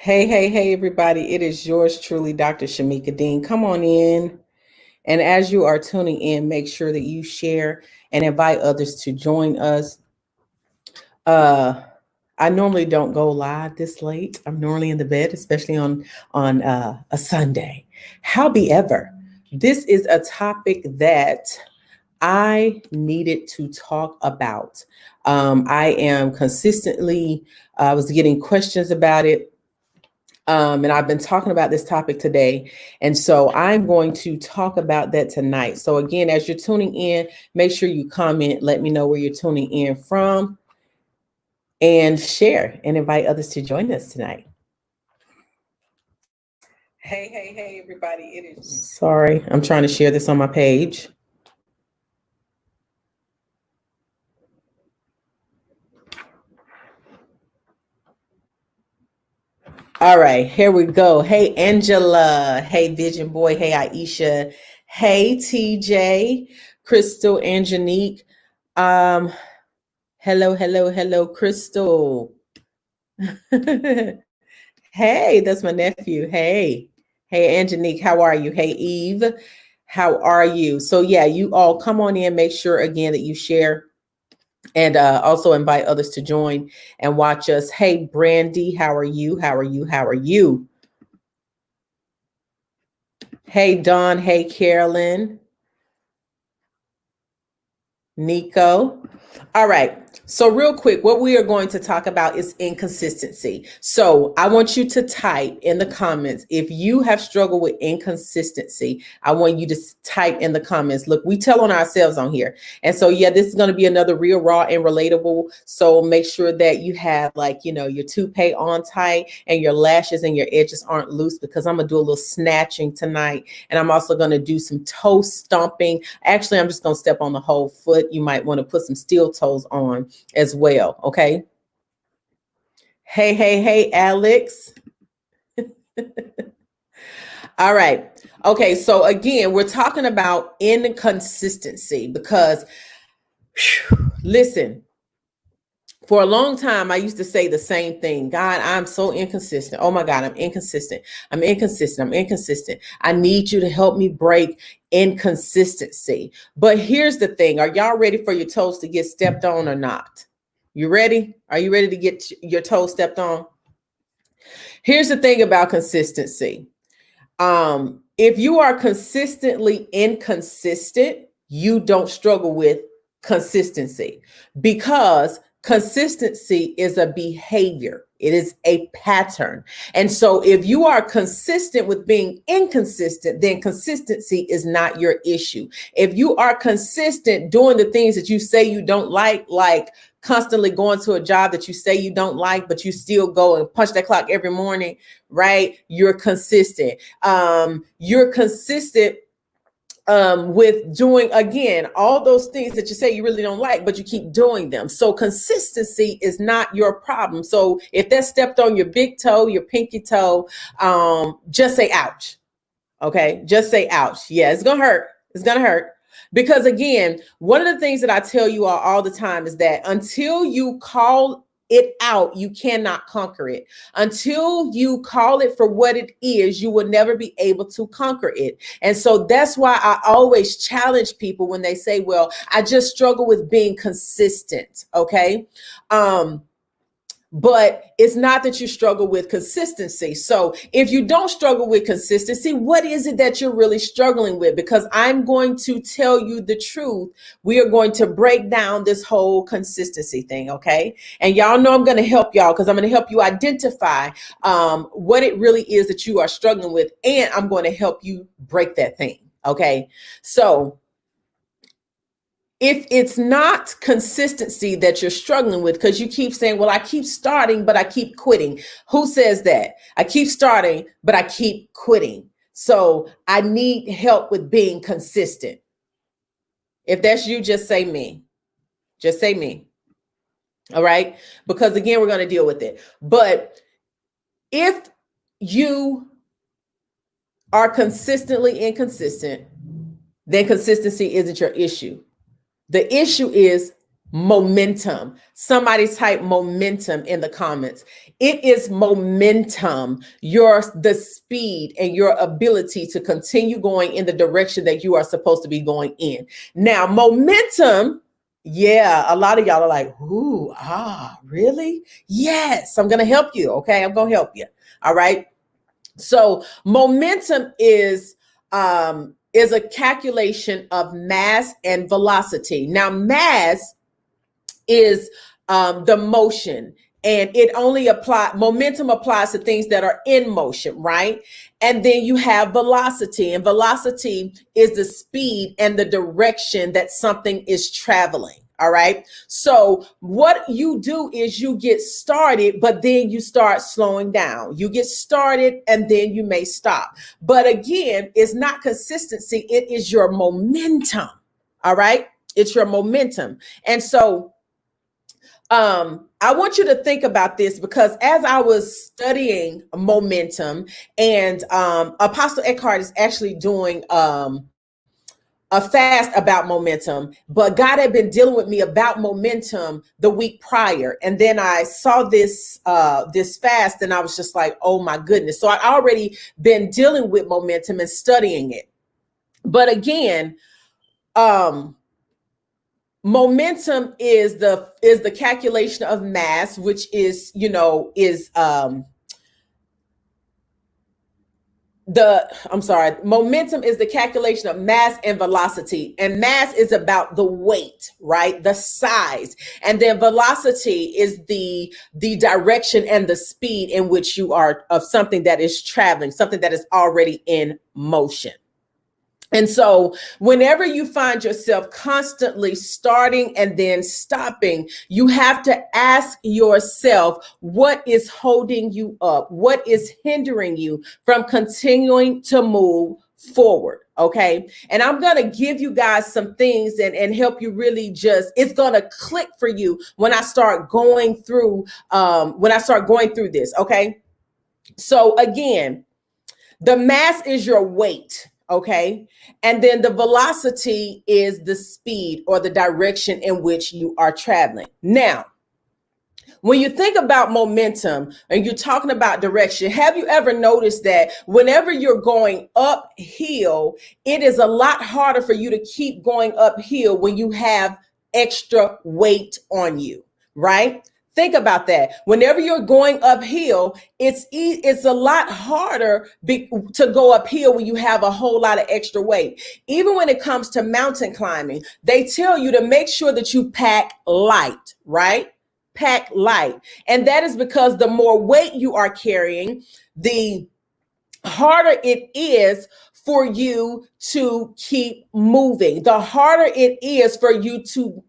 Hey, everybody. It is yours truly, Dr. Shamika Dean. Come on in. And as you are tuning in, make sure that you share and invite others to join us. Uh, I normally don't go live this late. I'm normally in the bed, especially on a Sunday. However, this is a topic that I needed to talk about. I am consistently, I was getting questions about it. And I've been talking about this topic today. And so I'm going to talk about that tonight. So, again, as you're tuning in, make sure you comment, let me know where you're tuning in from, and share and invite others to join us tonight. Hey, everybody. It is. Sorry, I'm trying to share this on my page. All right, here we go. Hey, Angela. Hey, Vision Boy. Hey, Aisha. Hey, TJ, Crystal, and Janique. Hello, Crystal. Hey, that's my nephew. Hey, Angelique, how are you? Hey, Eve, how are you? So, yeah, you all come on in. Make sure again that you share and also invite others to join and watch us. Hey, Brandy, how are you? How are you? How are you? Hey, Dawn. Hey, Carolyn. Nico. All right. So real quick, what we are going to talk about is inconsistency. So I want you to type in the comments if you have struggled with inconsistency. I want you to type in the comments. Look, we tell on ourselves on here. And so, yeah, this is going to be another real raw and relatable. So make sure that you have your toupee on tight and your lashes and your edges aren't loose, because I'm going to do a little snatching tonight. And I'm also going to do some toe stomping. Actually, I'm just going to step on the whole foot. You might want to put some steel toes on as well. Okay. Hey, Alex. All right. Okay. So again, we're talking about inconsistency because listen, for a long time, I used to say the same thing. God, I'm so inconsistent. Oh my God, I'm inconsistent. I'm inconsistent. I need you to help me break inconsistency. But here's the thing. Are y'all ready for your toes to get stepped on or not? You ready? Are you ready to get your toes stepped on? Here's the thing about consistency. If you are consistently inconsistent, you don't struggle with consistency, because consistency is a behavior. It is a pattern. And so if you are consistent with being inconsistent, then consistency is not your issue. If you are consistent doing the things that you say you don't like constantly going to a job that you say you don't like, but you still go and punch that clock every morning, right? You're consistent. You're consistent with doing, again, all those things that you say you really don't like, but you keep doing them. So consistency is not your problem. So if that stepped on your big toe, your pinky toe, just say ouch. Okay. Just say ouch. Yeah, it's going to hurt. It's going to hurt. Because again, one of the things that I tell you all the time is that until you call it out, you cannot conquer it. Until you call it for what it is, you will never be able to conquer it. And so that's why I always challenge people when they say, well, I just struggle with being consistent. Okay. But it's not that you struggle with consistency. So if you don't struggle with consistency, what is it that you're really struggling with? Because I'm going to tell you the truth. We are going to break down this whole consistency thing. Okay. And y'all know I'm going to help y'all, because I'm going to help you identify what it really is that you are struggling with. And I'm going to help you break that thing. Okay. So if it's not consistency that you're struggling with, because you keep saying, well, I keep starting, but I keep quitting. Who says that? I keep starting, but I keep quitting. So I need help with being consistent. If that's you, just say me. Just say me. All right. Because again, we're going to deal with it. But if you are consistently inconsistent, then consistency isn't your issue. The issue is Momentum. Somebody type momentum in the comments. It is momentum, the speed and your ability to continue going in the direction that you are supposed to be going in. Now, momentum, yeah, a lot of y'all are like, ooh, really? Yes, I'm gonna help you. Okay, I'm gonna help you. All right. So momentum is a calculation of mass and velocity. Now, mass is the motion, and momentum applies to things that are in motion, right? And then you have velocity, and velocity is the speed and the direction that something is traveling. All right. So what you do is you get started, but then you start slowing down. You get started and then you may stop. But again, it's not consistency. It is your momentum. All right. It's your momentum. And so I want you to think about this, because as I was studying momentum, and Apostle Eckhart is actually doing a fast about momentum, but God had been dealing with me about momentum the week prior. And then I saw this fast, and I was just like, oh my goodness. So I already been dealing with momentum and studying it. But again, momentum is the calculation of mass, which is momentum is the calculation of mass and velocity. And mass is about the weight, right? The size. And then velocity is the direction and the speed in which you are of something that is traveling, something that is already in motion. And so whenever you find yourself constantly starting and then stopping, you have to ask yourself, what is holding you up? What is hindering you from continuing to move forward? Okay. And I'm going to give you guys some things and help you really it's going to click for you when I start going through this. Okay. So again, the mass is your weight. Okay. And then the velocity is the speed or the direction in which you are traveling. Now, when you think about momentum and you're talking about direction, have you ever noticed that whenever you're going uphill, it is a lot harder for you to keep going uphill when you have extra weight on you, right? Think about that. Whenever you're going uphill, it's a lot harder to go uphill when you have a whole lot of extra weight. Even when it comes to mountain climbing, they tell you to make sure that you pack light, right? Pack light. And that is because the more weight you are carrying, the harder it is for you to keep moving. The harder it is for you to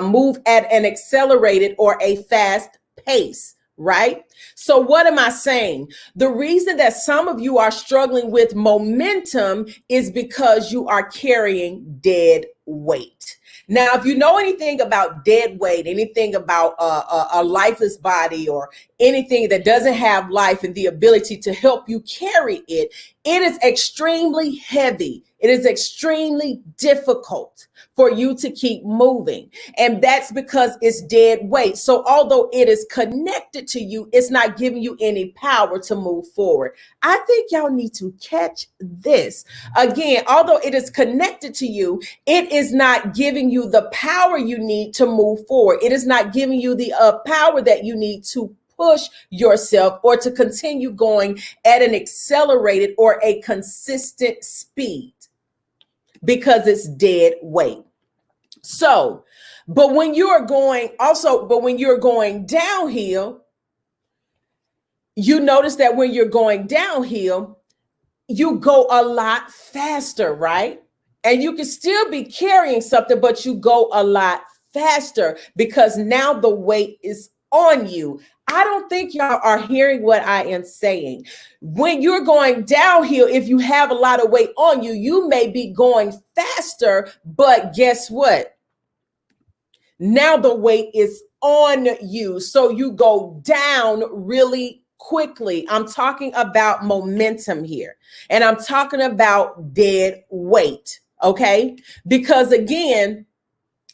move at an accelerated or a fast pace, right? So what am I saying? The reason that some of you are struggling with momentum is because you are carrying dead weight. Now, if you know anything about dead weight, anything about a lifeless body or anything that doesn't have life and the ability to help you carry it, it is extremely heavy. It is extremely difficult for you to keep moving. And that's because it's dead weight. So although it is connected to you, it's not giving you any power to move forward. I think y'all need to catch this. Again, although it is connected to you, it is not giving you the power you need to move forward. It is not giving you the power that you need to push yourself or to continue going at an accelerated or a consistent speed, because it's dead weight. So, but when you're going downhill, you notice that when you're going downhill, you go a lot faster, right? And you can still be carrying something, but you go a lot faster because now the weight is on you. I don't think y'all are hearing what I am saying. When you're going downhill, if you have a lot of weight on you, you may be going faster, but guess what? Now the weight is on you. So you go down really quickly. I'm talking about momentum here, and I'm talking about dead weight. Okay. Because again,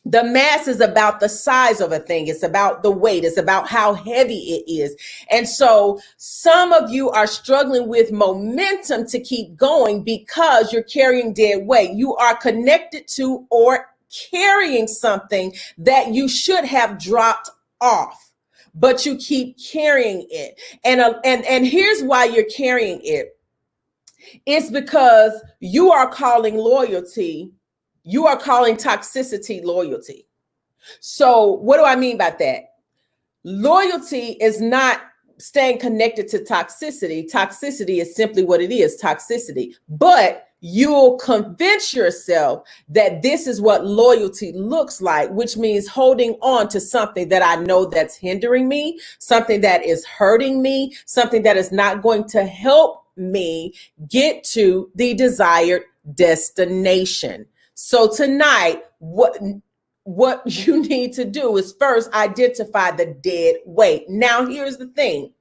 The mass is about the size of a thing. It's about the weight. It's about how heavy it is. And so some of you are struggling with momentum to keep going because you're carrying dead weight. You are connected to or carrying something that you should have dropped off, but you keep carrying it. And here's why you're carrying it. It's because you are calling loyalty, you are calling toxicity loyalty. So what do I mean by that? Loyalty is not staying connected to toxicity. Toxicity is simply what it is, toxicity. But you'll convince yourself that this is what loyalty looks like, which means holding on to something that I know that's hindering me, something that is hurting me, something that is not going to help me get to the desired destination. So tonight, what you need to do is first identify the dead weight. Now, here's the thing.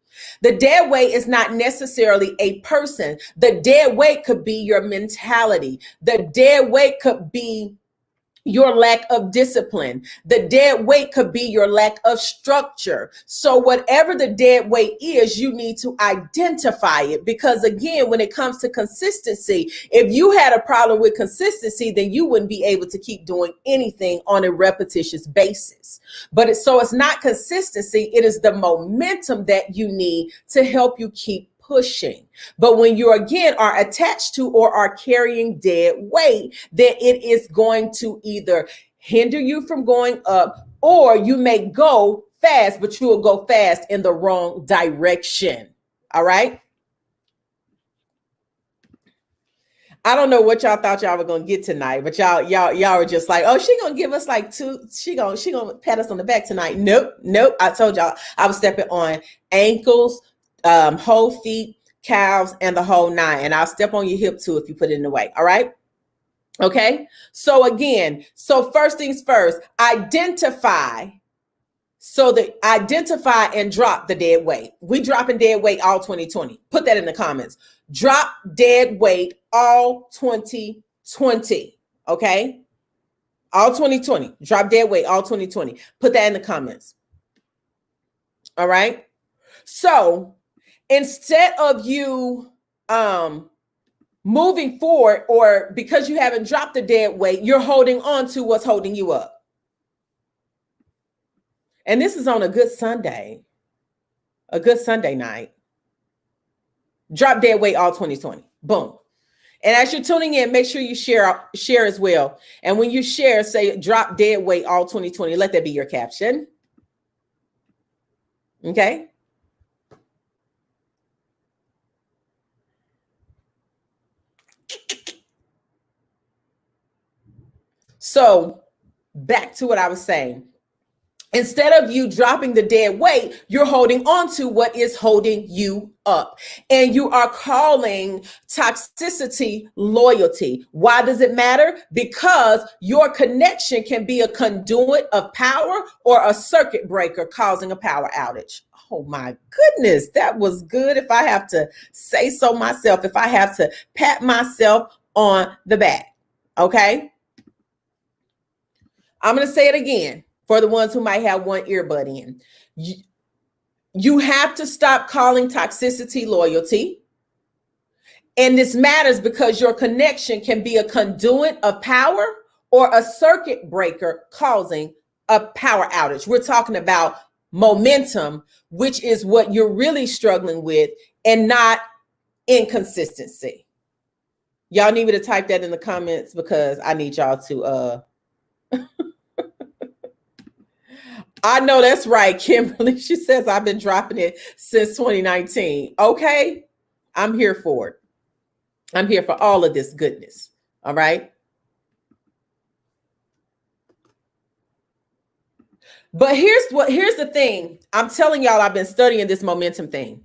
The dead weight is not necessarily a person. The dead weight could be your mentality. The dead weight could be your lack of discipline. The dead weight could be your lack of structure. So whatever the dead weight is, you need to identify it. Because again, when it comes to consistency, if you had a problem with consistency, then you wouldn't be able to keep doing anything on a repetitious basis. But it's not consistency. It is the momentum that you need to help you keep pushing. But when you again are attached to or are carrying dead weight, then it is going to either hinder you from going up, or you may go fast, but you will go fast in the wrong direction. All right. I don't know what y'all thought y'all were gonna get tonight, but y'all were just like, oh, she gonna give us like two, she gonna pat us on the back tonight. Nope. I told y'all I was stepping on ankles, whole feet, calves, and the whole nine. And I'll step on your hip too if you put it in the way. All right. Okay. So again, first things first, identify. So identify and drop the dead weight. We dropping dead weight all 2020. Put that in the comments. Drop dead weight all 2020. Okay. All 2020. Drop dead weight all 2020. Put that in the comments. All right. So instead of you moving forward, or because you haven't dropped the dead weight, you're holding on to what's holding you up. And this is on a good Sunday night. Drop dead weight all 2020. Boom. And as you're tuning in, make sure you share as well. And when you share, say drop dead weight all 2020. Let that be your caption. Okay. So back to what I was saying. Instead of you dropping the dead weight, you're holding on to what is holding you up. And you are calling toxicity loyalty. Why does it matter? Because your connection can be a conduit of power or a circuit breaker causing a power outage. Oh my goodness, that was good. If I have to say so myself, if I have to pat myself on the back. Okay. I'm going to say it again. For the ones who might have one earbud in, you have to stop calling toxicity loyalty. And this matters because your connection can be a conduit of power or a circuit breaker causing a power outage. We're talking about momentum, which is what you're really struggling with, and not inconsistency. Y'all need me to type that in the comments because I need y'all to I know that's right, Kimberly. She says I've been dropping it since 2019. Okay, I'm here for it. I'm here for all of this goodness. All right. But here's the thing. I'm telling y'all, I've been studying this momentum thing.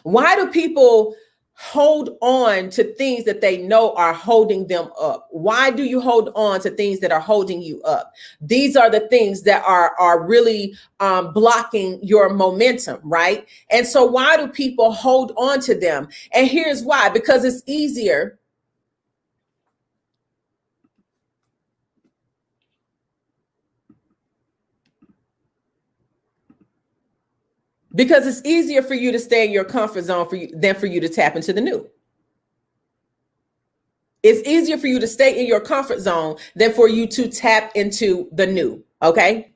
Why do people hold on to things that they know are holding them up? Why do you hold on to things that are holding you up? These are the things that are really blocking your momentum, right? And so why do people hold on to them? And here's why: because it's easier. Because it's easier for you to stay in your comfort zone than for you to tap into the new. It's easier for you to stay in your comfort zone than for you to tap into the new. Okay.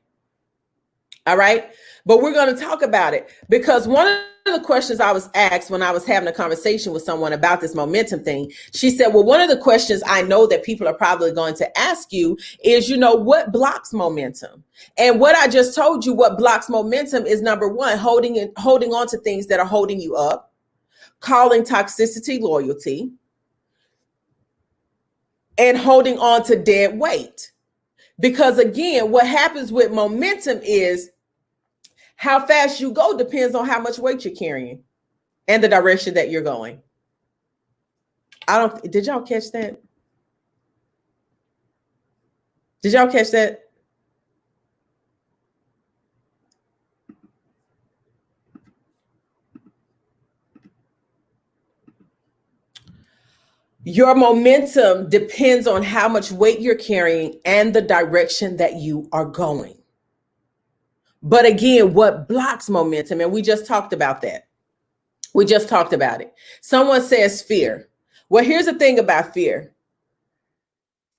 All right. But we're going to talk about it, because one of the questions I was asked when I was having a conversation with someone about this momentum thing, she said, well, one of the questions I know that people are probably going to ask you is, what blocks momentum? And what I just told you, what blocks momentum is, number one, holding on to things that are holding you up, calling toxicity loyalty, and holding on to dead weight. Because again, what happens with momentum is how fast you go depends on how much weight you're carrying and the direction that you're going. Did y'all catch that? Did y'all catch that? Your momentum depends on how much weight you're carrying and the direction that you are going. But again, what blocks momentum? And we just talked about that. We just talked about it. Someone says fear. Well, here's the thing about fear.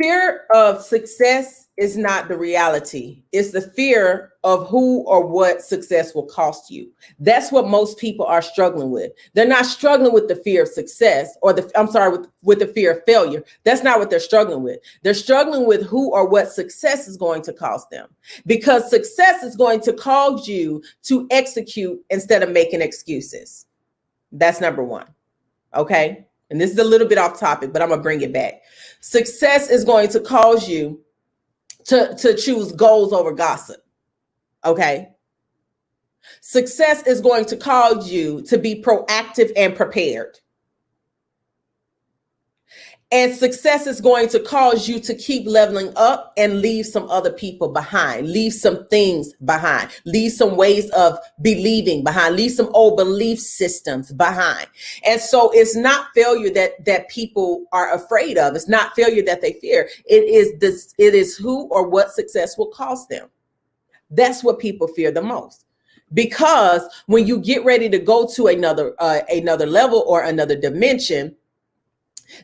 Fear of success is not the reality. It's the fear of who or what success will cost you. That's what most people are struggling with. They're not struggling with the fear of success with the fear of failure. That's not what they're struggling with. They're struggling with who or what success is going to cost them, because success is going to cause you to execute instead of making excuses. That's number one. Okay. And this is a little bit off topic, but I'm going to bring it back. Success is going to cause you to choose goals over gossip. Okay. Success is going to cause you to be proactive and prepared. And success is going to cause you to keep leveling up and leave some other people behind, leave some things behind, leave some ways of believing behind, leave some old belief systems behind. And so it's not failure that people are afraid of. It's not failure that they fear. It is who or what success will cost them. That's what people fear the most. Because when you get ready to go to another level or another dimension,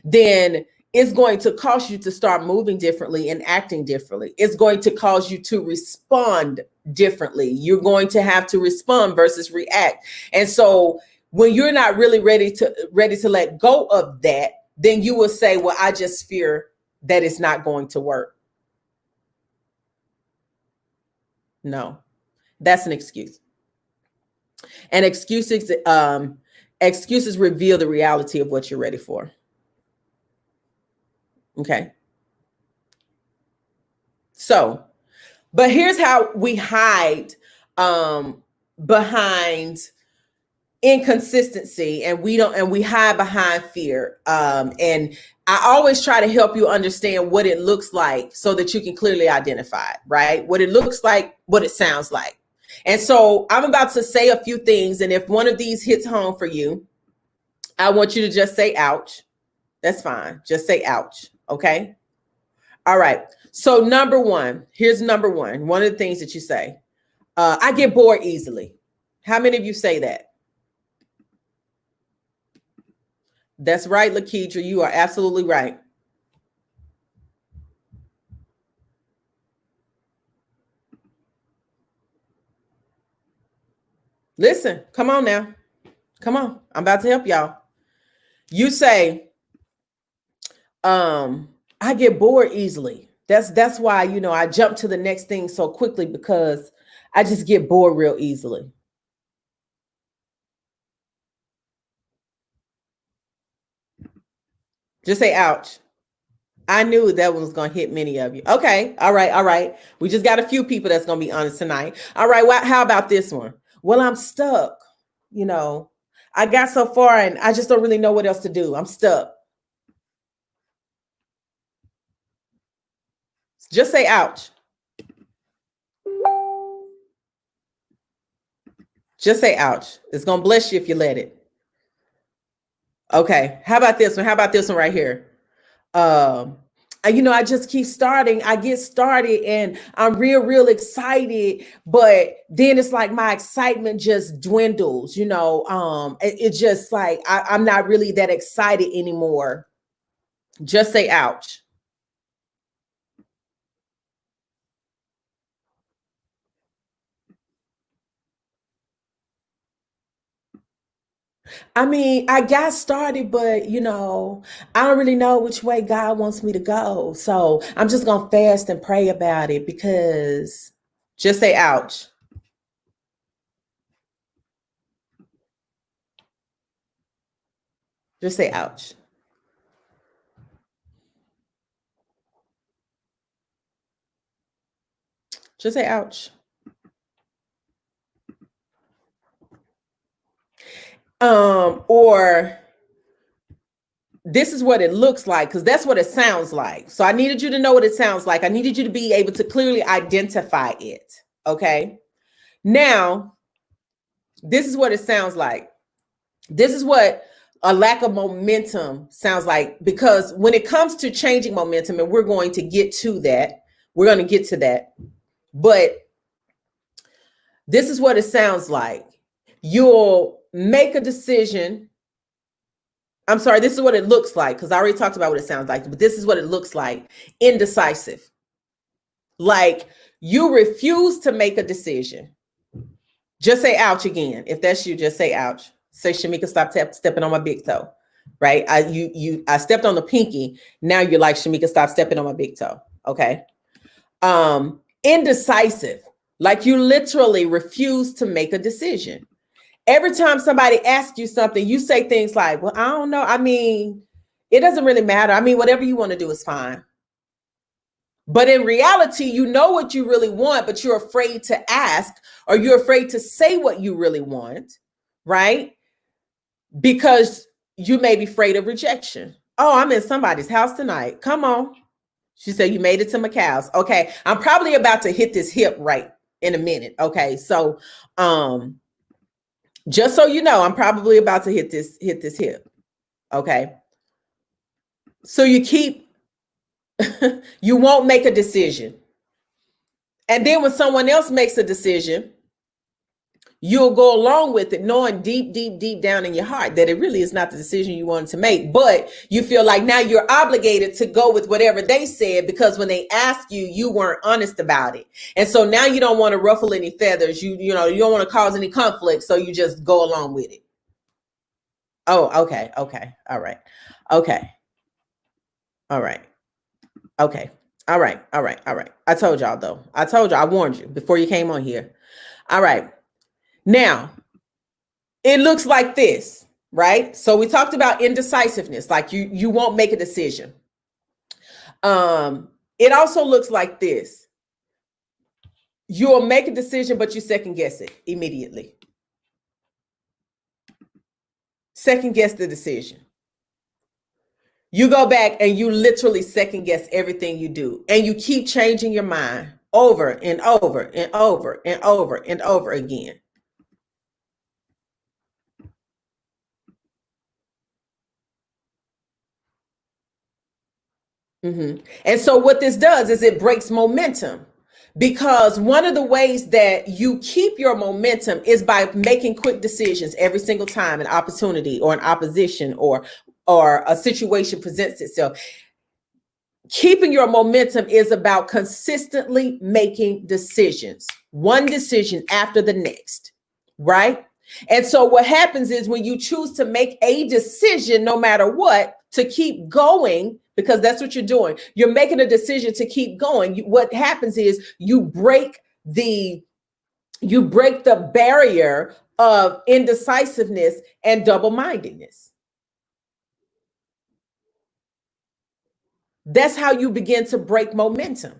then it's going to cause you to start moving differently and acting differently. It's going to cause you to respond differently. You're going to have to respond versus react. And so when you're not really ready to let go of that, then you will say, well, I just fear that it's not going to work. No, that's an excuse. And excuses reveal the reality of what you're ready for. Okay. So, but here's how we hide behind inconsistency, and we hide behind fear. And I always try to help you understand what it looks like so that you can clearly identify it, right? What it looks like, what it sounds like. And so I'm about to say a few things. And if one of these hits home for you, I want you to just say, ouch. That's fine. Just say, ouch. Okay. All right. So number one, here's number one. One of the things that you say, I get bored easily. How many of you say that? That's right, Lakedra. You are absolutely right. Listen, come on now. Come on. I'm about to help y'all. You say, I get bored easily. That's why, I jump to the next thing so quickly, because I just get bored real easily. Just say, ouch. I knew that one was going to hit many of you. Okay. All right. All right. We just got a few people that's going to be honest tonight. All right. Well, how about this one? Well, I'm stuck. I got so far and I just don't really know what else to do. I'm stuck. Just say, ouch. Just say, ouch. It's going to bless you if you let it. Okay. How about this one? How about this one right here? I just keep starting. I get started and I'm real excited, but then it's like my excitement just dwindles, it's just like I'm not really that excited anymore. Just say ouch. I mean, I got started, but I don't really know which way God wants me to go. So I'm just gonna fast and pray about it because just say ouch. Just say ouch. Just say ouch. Or this is what it looks like, because that's what it sounds like. So I needed you to know what it sounds like. I needed you to be able to clearly identify it. Okay. Now, this is what it sounds like. This is what a lack of momentum sounds like, because when it comes to changing momentum, and we're going to get to that, but this is what it sounds like. You'll make a decision. I'm sorry, this is what it looks like, because I already talked about what it sounds like, but this is what it looks like. Indecisive. Like you refuse to make a decision. Just say ouch again. If that's you, just say ouch. Say, Shamika, stop stepping on my big toe. Right? I stepped on the pinky. Now you're like, Shamika, stop stepping on my big toe. Okay. Indecisive. Like you literally refuse to make a decision. Every time somebody asks you something, you say things like, well, I don't know. I mean, it doesn't really matter. I mean, whatever you want to do is fine. But in reality, you know what you really want, but you're afraid to ask, or you're afraid to say what you really want, right? Because you may be afraid of rejection. Oh, I'm in somebody's house tonight. Come on. She said, you made it to McCall's. Okay. I'm probably about to hit this hip right in a minute. Okay. So, just so you know, I'm probably about to hit this hip. Okay. So you won't make a decision. And then when someone else makes a decision, you'll go along with it, knowing deep down in your heart that it really is not the decision you wanted to make. But you feel like now you're obligated to go with whatever they said, because when they asked you, you weren't honest about it. And so now you don't want to ruffle any feathers. You don't want to cause any conflict. So you just go along with it. Oh, okay. Okay. All right. Okay. All right. Okay. All right. All right. All right. I told y'all though. I warned you before you came on here. All right. Now, it looks like this, right? So we talked about indecisiveness, like you won't make a decision. It also looks like this. You'll make a decision, but you second guess it immediately. Second guess the decision. You go back and you literally second guess everything you do, and you keep changing your mind over and over and over and over and over again. And so what this does is it breaks momentum, because one of the ways that you keep your momentum is by making quick decisions every single time an opportunity or an opposition or a situation presents itself. Keeping your momentum is about consistently making decisions, one decision after the next, right? And so what happens is when you choose to make a decision, no matter what, to keep going, because that's what you're doing, you're making a decision to keep going. What happens is you break the barrier of indecisiveness and double-mindedness. That's how you begin to break momentum.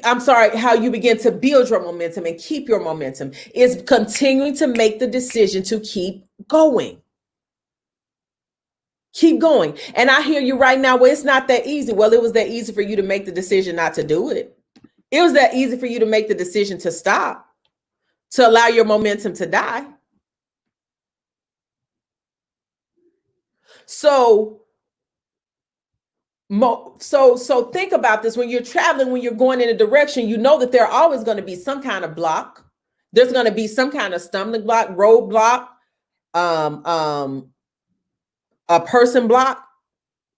How you begin to build your momentum and keep your momentum is continuing to make the decision to keep going. Keep going. And I hear you right now, well, it's not that easy. Well, it was that easy for you to make the decision not to do it. It was that easy for you to make the decision to stop, to allow your momentum to die. So So think about this. When you're traveling, when you're going in a direction, you know that there are always going to be some kind of block. There's going to be some kind of stumbling block, roadblock, um, um, a person block.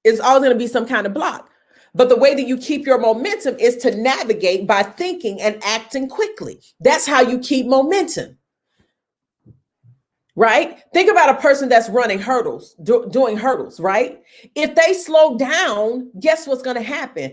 It's always going to be some kind of block. But the way that you keep your momentum is to navigate by thinking and acting quickly. That's how you keep momentum. Right? Think about a person that's running hurdles, doing hurdles, right? If they slow down, guess what's going to happen?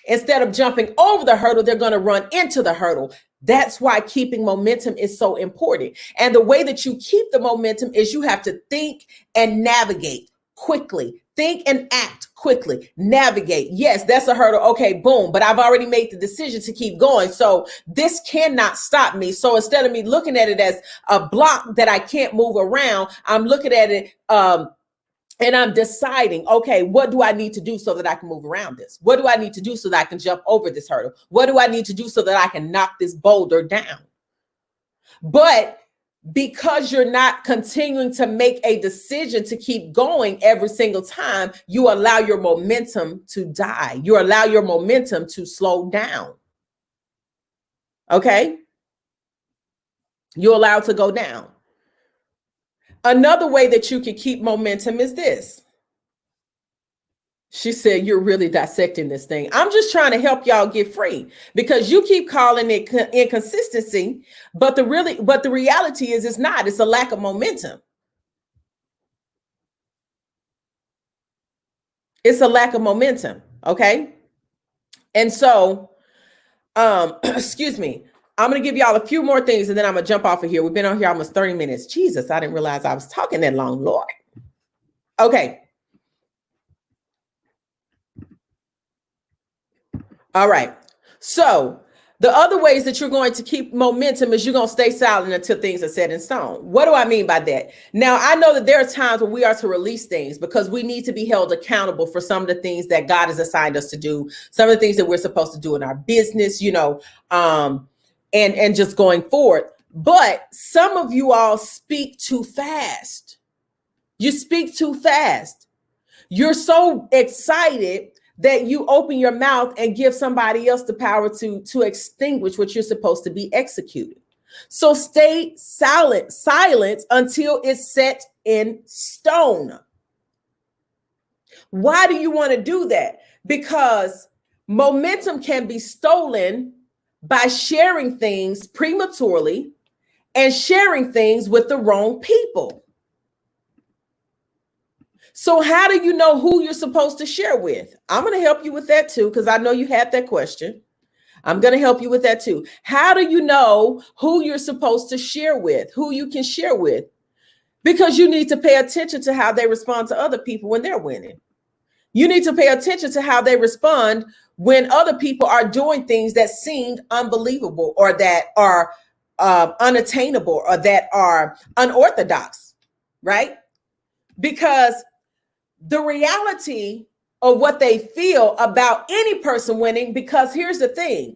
Instead of jumping over the hurdle, they're going to run into the hurdle. That's why keeping momentum is so important. And the way that you keep the momentum is you have to think and navigate quickly. Think and act quickly. Navigate. Yes, that's a hurdle. Okay, boom. But I've already made the decision to keep going. So this cannot stop me. So instead of me looking at it as a block that I can't move around, I'm looking at it and I'm deciding, okay, what do I need to do so that I can move around this? What do I need to do so that I can jump over this hurdle? What do I need to do so that I can knock this boulder down? But because you're not continuing to make a decision to keep going every single time, you allow your momentum to die. You allow your momentum to slow down. Okay? You allow it to go down. Another way that you can keep momentum is this. She said, you're really dissecting this thing. I'm just trying to help y'all get free because you keep calling it inconsistency, but the reality is it's not. It's a lack of momentum. It's a lack of momentum. Okay. And so, excuse me, I'm going to give y'all a few more things and then I'm going to jump off of here. We've been on here almost 30 minutes. Jesus, I didn't realize I was talking that long, Lord. Okay. All right. So the other ways that you're going to keep momentum is you're going to stay silent until things are set in stone. What do I mean by that? Now, I know that there are times when we are to release things because we need to be held accountable for some of the things that God has assigned us to do, some of the things that we're supposed to do in our business, and just going forward. But some of you all speak too fast. You speak too fast. You're so excited that you open your mouth and give somebody else the power to extinguish what you're supposed to be executing. So stay silent until it's set in stone. Why do you want to do that? Because momentum can be stolen by sharing things prematurely and sharing things with the wrong people. So how do you know who you're supposed to share with? I'm going to help you with that too, because I know you had that question. I'm going to help you with that too. How do you know who you're supposed to share with, who you can share with? Because you need to pay attention to how they respond to other people when they're winning. You need to pay attention to how they respond when other people are doing things that seemed unbelievable or that are unattainable or that are unorthodox, right? Because the reality of what they feel about any person winning, because here's the thing,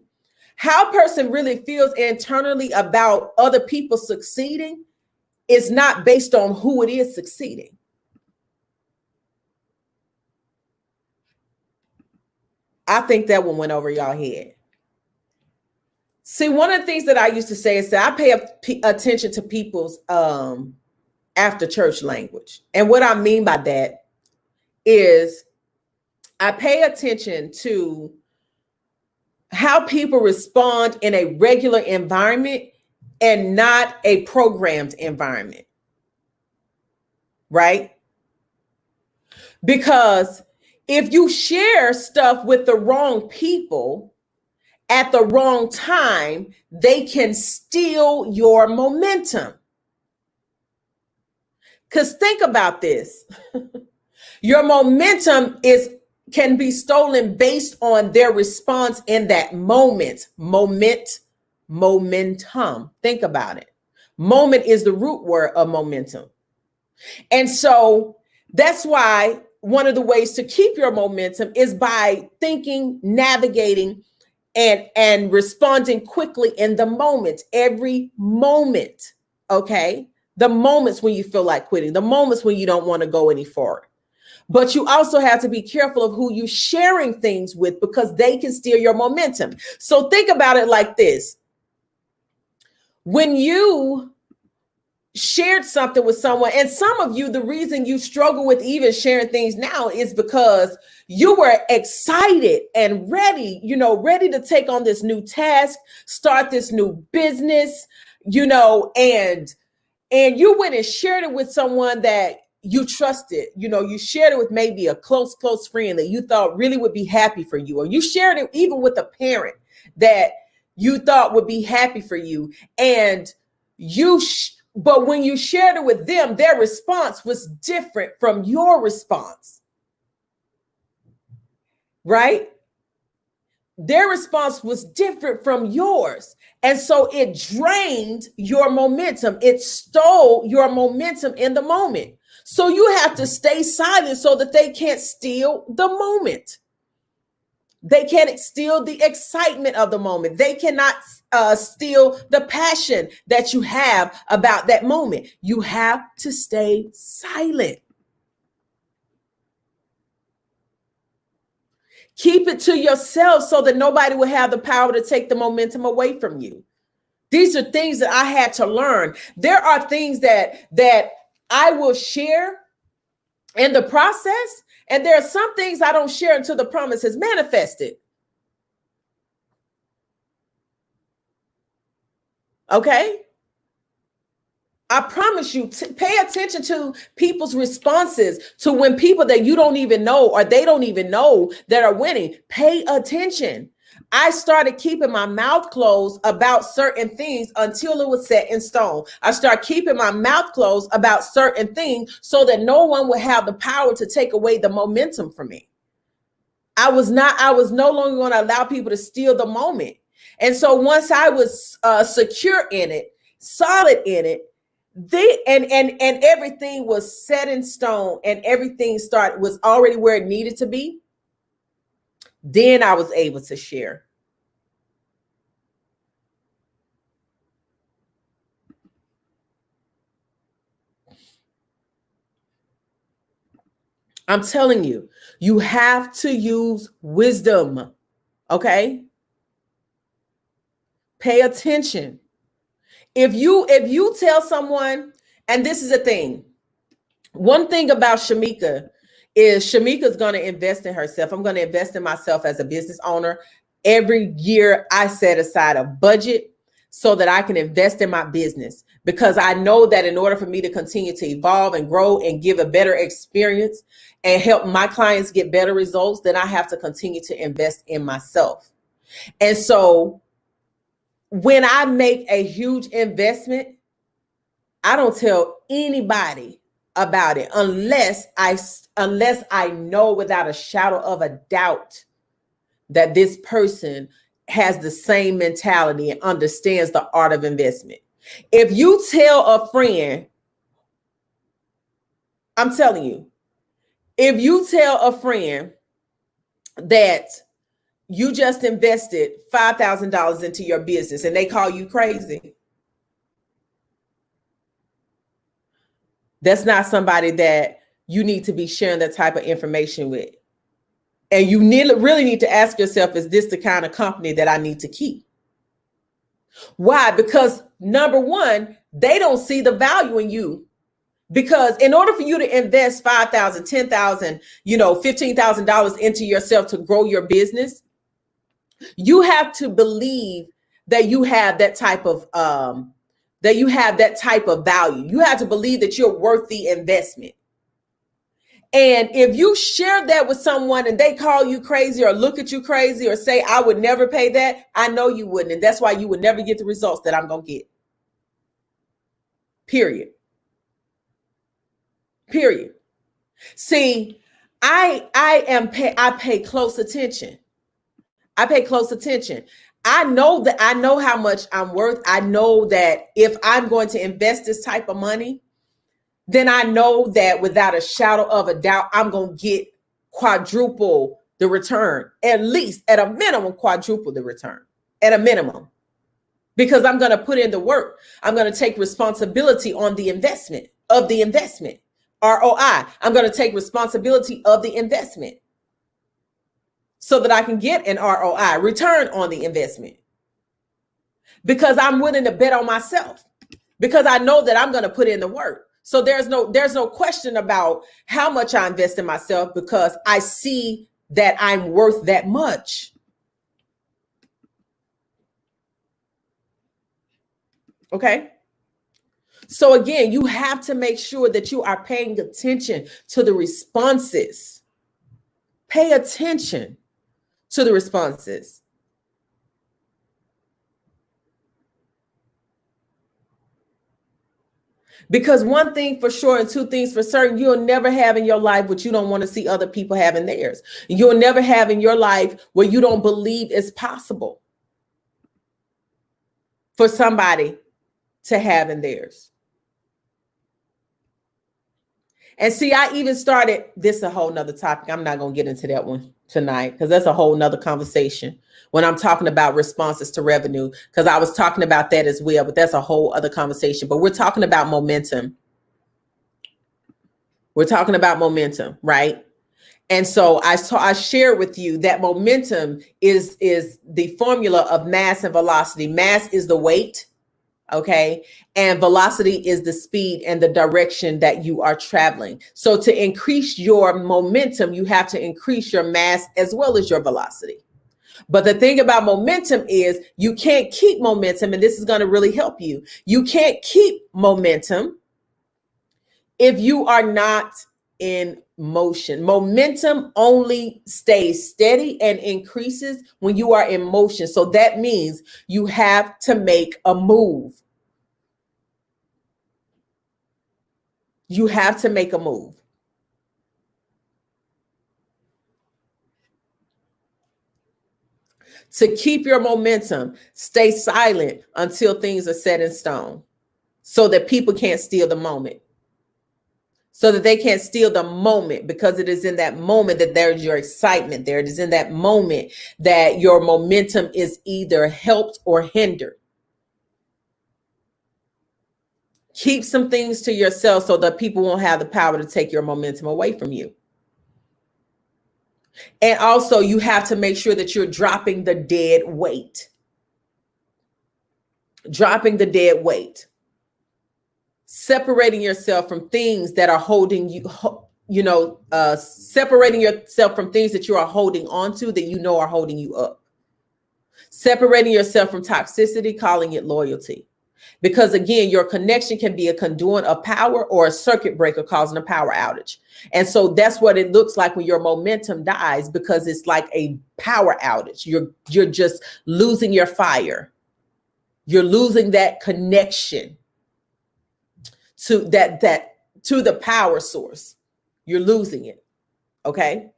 how a person really feels internally about other people succeeding is not based on who it is succeeding. I think that one went over y'all head. See, one of the things that I used to say is that I pay attention to people's after church language. And what I mean by that is I pay attention to how people respond in a regular environment and not a programmed environment, right? Because if you share stuff with the wrong people at the wrong time, they can steal your momentum. Because think about this. Your momentum can be stolen based on their response in that moment. Momentum. Think about it. Moment is the root word of momentum. And so that's why one of the ways to keep your momentum is by thinking, navigating, and responding quickly in the moment, every moment. Okay. The moments when you feel like quitting, the moments when you don't want to go any forward. But you also have to be careful of who you're sharing things with, because they can steal your momentum. So think about it like this. When you shared something with someone, and some of you, the reason you struggle with even sharing things now is because you were excited and ready, ready to take on this new task, start this new business, and you went and shared it with someone that you trusted. You shared it with maybe a close friend that you thought really would be happy for you, or you shared it even with a parent that you thought would be happy for you. And but when you shared it with them, their response was different from your response, right? Their response was different from yours. And so it drained your momentum. It stole your momentum in the moment. So you have to stay silent so that they can't steal the moment. They can't steal the excitement of the moment. They cannot steal the passion that you have about that moment. You have to stay silent. Keep it to yourself so that nobody will have the power to take the momentum away from you. These are things that I had to learn. There are things that I will share in the process, and there are some things I don't share until the promise is manifested. Okay? I promise you, pay attention to people's responses to when people that you don't even know or they don't even know that are winning. Pay attention. I started keeping my mouth closed about certain things until it was set in stone. I started keeping my mouth closed about certain things so that no one would have the power to take away the momentum from me. I was no longer going to allow people to steal the moment. And so once I was secure in it, solid in it, and everything was set in stone and everything was already where it needed to be, then I was able to share. I'm telling you, you have to use wisdom. Okay? Pay attention. If you tell someone, and this is a thing, one thing about Shamika is Shamika's going to invest in herself. I'm going to invest in myself as a business owner. Every year I set aside a budget so that I can invest in my business, because I know that in order for me to continue to evolve and grow and give a better experience and help my clients get better results, then I have to continue to invest in myself. And so when I make a huge investment, I don't tell anybody about it unless I know without a shadow of a doubt that this person has the same mentality and understands the art of investment. If you tell a friend, I'm telling you, if you tell a friend that you just invested $5,000 into your business and they call you crazy, that's not somebody that you need to be sharing that type of information with. And you really need to ask yourself, is this the kind of company that I need to keep? Why? Because number one, they don't see the value in you. Because in order for you to invest $5,000, $10,000, $15,000 into yourself to grow your business, you have to believe that you have that type of value. You have to believe that you're worth the investment. And if you share that with someone and they call you crazy or look at you crazy or say, I would never pay that, I know you wouldn't. And that's why you would never get the results that I'm going to get. Period. See, I pay close attention. I pay close attention. I know how much I'm worth. I know that if I'm going to invest this type of money, then I know that without a shadow of a doubt, I'm going to get quadruple the return, at least at a minimum, quadruple the return at a minimum, because I'm going to put in the work. I'm going to take responsibility on the investment. ROI. I'm going to take responsibility of the investment so that I can get an ROI, return on the investment, because I'm willing to bet on myself, because I know that I'm going to put in the work. So there's no question about how much I invest in myself, because I see that I'm worth that much. Okay. So again, you have to make sure that you are paying attention to the responses. Pay attention to the responses. Because one thing for sure and two things for certain, you'll never have in your life what you don't want to see other people have in theirs. You'll never have in your life where you don't believe it's possible for somebody to have in theirs. And see, I even started this a whole nother topic. I'm not going to get into that one tonight, because that's a whole nother conversation when I'm talking about responses to revenue, because I was talking about that as well, but that's a whole other conversation. But we're talking about momentum. We're talking about momentum, right? And so I shared with you that momentum is the formula of mass and velocity. Mass is the weight, okay? And velocity is the speed and the direction that you are traveling. So to increase your momentum, you have to increase your mass as well as your velocity. But the thing about momentum is you can't keep momentum, and this is going to really help you. You can't keep momentum if you are not in motion. Momentum only stays steady and increases when you are in motion. So that means you have to make a move. You have to make a move. To keep your momentum, stay silent until things are set in stone, so that people can't steal the moment. So that they can't steal the moment, because it is in that moment that there's your excitement there. It is in that moment that your momentum is either helped or hindered. Keep some things to yourself so that people won't have the power to take your momentum away from you. And also, you have to make sure that you're dropping the dead weight. Dropping the dead weight. Separating yourself from things that are holding you, separating yourself from things that you are holding on to that you know are holding you up. Separating yourself from toxicity, calling it loyalty. Because again, your connection can be a conduit of power or a circuit breaker causing a power outage. And so that's what it looks like when your momentum dies, because it's like a power outage. You're just losing your fire. You're losing that connection to to the power source. You're losing it. Okay.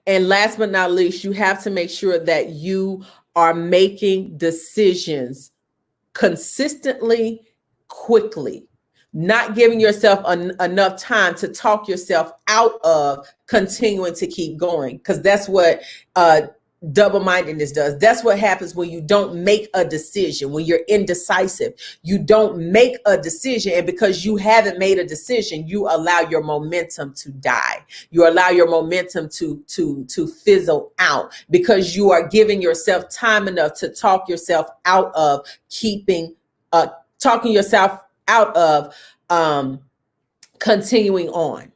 And last but not least, you have to make sure that you are making decisions consistently, quickly, not giving yourself enough time to talk yourself out of continuing to keep going, because that's what double-mindedness does. That's what happens when you don't make a decision, when you're indecisive. You don't make a decision, and because you haven't made a decision, you allow your momentum to die. You allow your momentum to fizzle out, because you are giving yourself time enough to talk yourself out of talking yourself out of continuing on.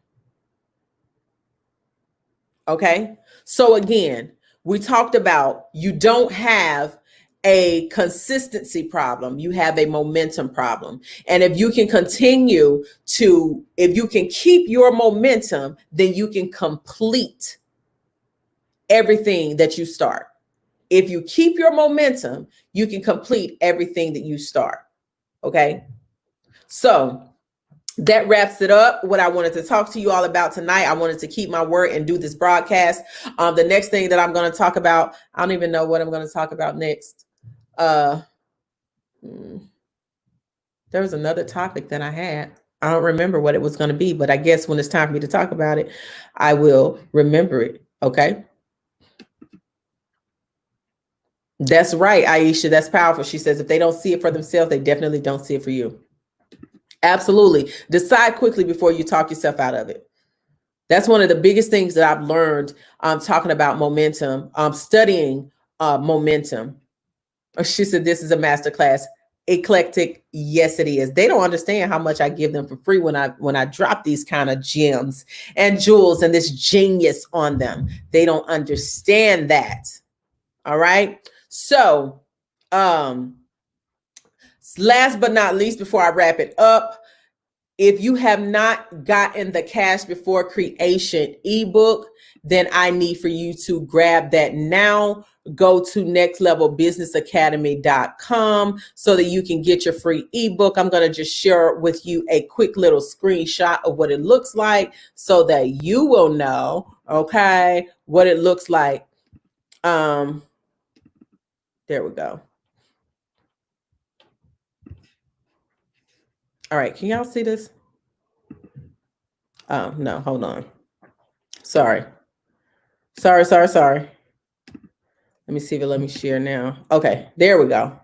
Okay. So again, we talked about, you don't have a consistency problem, you have a momentum problem. And if you can if you can keep your momentum, then you can complete everything that you start. If you keep your momentum, you can complete everything that you start. Okay. So that wraps it up. What I wanted to talk to you all about tonight. I wanted to keep my word and do this broadcast. The next thing that I'm going to talk about, I don't even know what I'm going to talk about next. There was another topic that I had. I don't remember what it was going to be, but I guess when it's time for me to talk about it, I will remember it. Okay. That's right, Aisha. That's powerful. She says if they don't see it for themselves, they definitely don't see it for you. Absolutely. Decide quickly before you talk yourself out of it. That's one of the biggest things that I've learned talking about momentum, studying momentum. She said, this is a masterclass. Eclectic. Yes, it is. They don't understand how much I give them for free when I drop these kind of gems and jewels and this genius on them. They don't understand that. All right. So, last but not least, before I wrap it up, if you have not gotten the Cash Before Creation ebook, then I need for you to grab that now. Go to nextlevelbusinessacademy.com so that you can get your free ebook. I'm going to just share with you a quick little screenshot of what it looks like so that you will know, okay, what it looks like. There we go. All right, can y'all see this? Oh, no, hold on. Sorry. Let me see if it let me share now. Okay, there we go.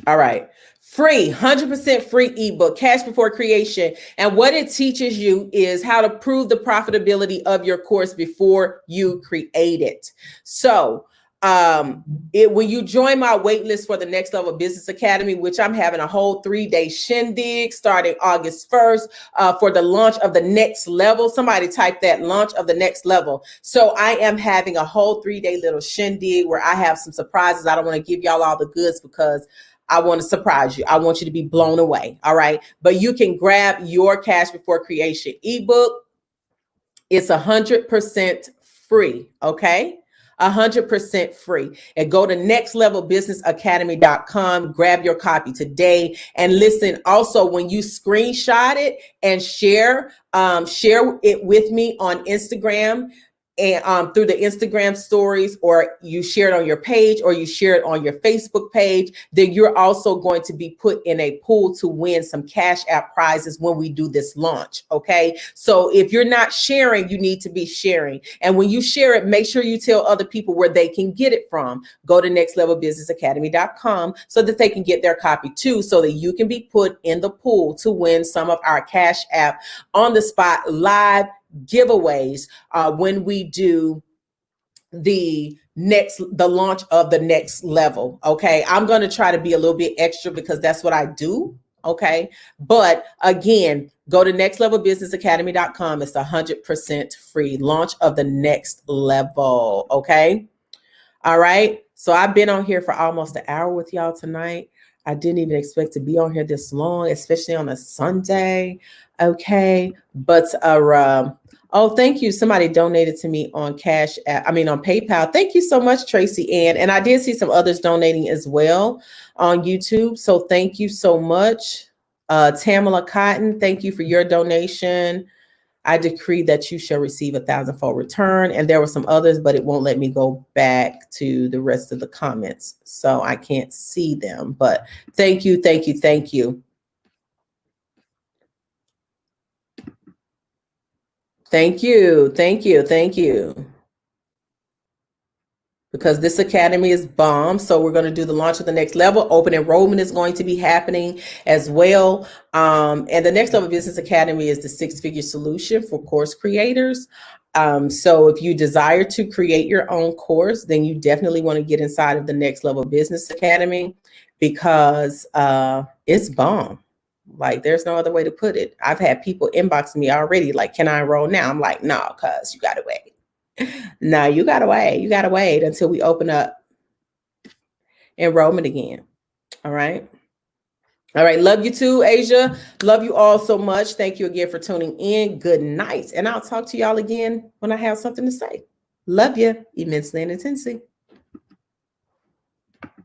All right. Free, 100% free ebook, Cash Before Creation. And what it teaches you is how to prove the profitability of your course before you create it. So when you join my wait list for the Next Level Business Academy, which I'm having a whole 3-day shindig starting August 1st for the launch of the next level. Somebody type that, launch of the next level. So I am having a whole 3-day little shindig where I have some surprises. I don't want to give y'all all the goods because I want to surprise you. I want you to be blown away. All right. But you can grab your Cash Before Creation ebook. It's 100% free. Okay. 100% free. And go to nextlevelbusinessacademy.com, grab your copy today. And listen, also when you screenshot it and share it with me on Instagram and through the Instagram stories, or you share it on your page, or you share it on your Facebook page, then you're also going to be put in a pool to win some Cash App prizes when we do this launch. Okay. So if you're not sharing, you need to be sharing. And when you share it, make sure you tell other people where they can get it from. Go to nextlevelbusinessacademy.com so that they can get their copy too, so that you can be put in the pool to win some of our Cash App on the spot live giveaways when we do the launch of the next level. Okay. I'm going to try to be a little bit extra because that's what I do. Okay. But again, go to nextlevelbusinessacademy.com. It's 100% free, launch of the next level. Okay. All right. So I've been on here for almost an hour with y'all tonight. I didn't even expect to be on here this long, especially on a Sunday. Okay. But oh, thank you. Somebody donated to me on on PayPal. Thank you so much, Tracy Ann. And I did see some others donating as well on YouTube. So thank you so much. Tamala Cotton, thank you for your donation. I decree that you shall receive 1,000-fold return. And there were some others, but it won't let me go back to the rest of the comments. So I can't see them, but thank you. Thank you. Thank you. Thank you. Thank you. Thank you. Because this academy is bomb. So we're going to do the launch of the next level. Open enrollment is going to be happening as well. And the Next Level Business Academy is the 6-figure solution for course creators. So if you desire to create your own course, then you definitely want to get inside of the Next Level Business Academy because it's bomb. Like there's no other way to put it. I've had people inbox me already like, can I enroll now? I'm like, no, cuz you got to wait. No, you gotta wait. You gotta wait until we open up enrollment again. All right. All right. Love you too, Asia. Love you all so much. Thank you again for tuning in. Good night. And I'll talk to y'all again when I have something to say. Love you immensely and intensely.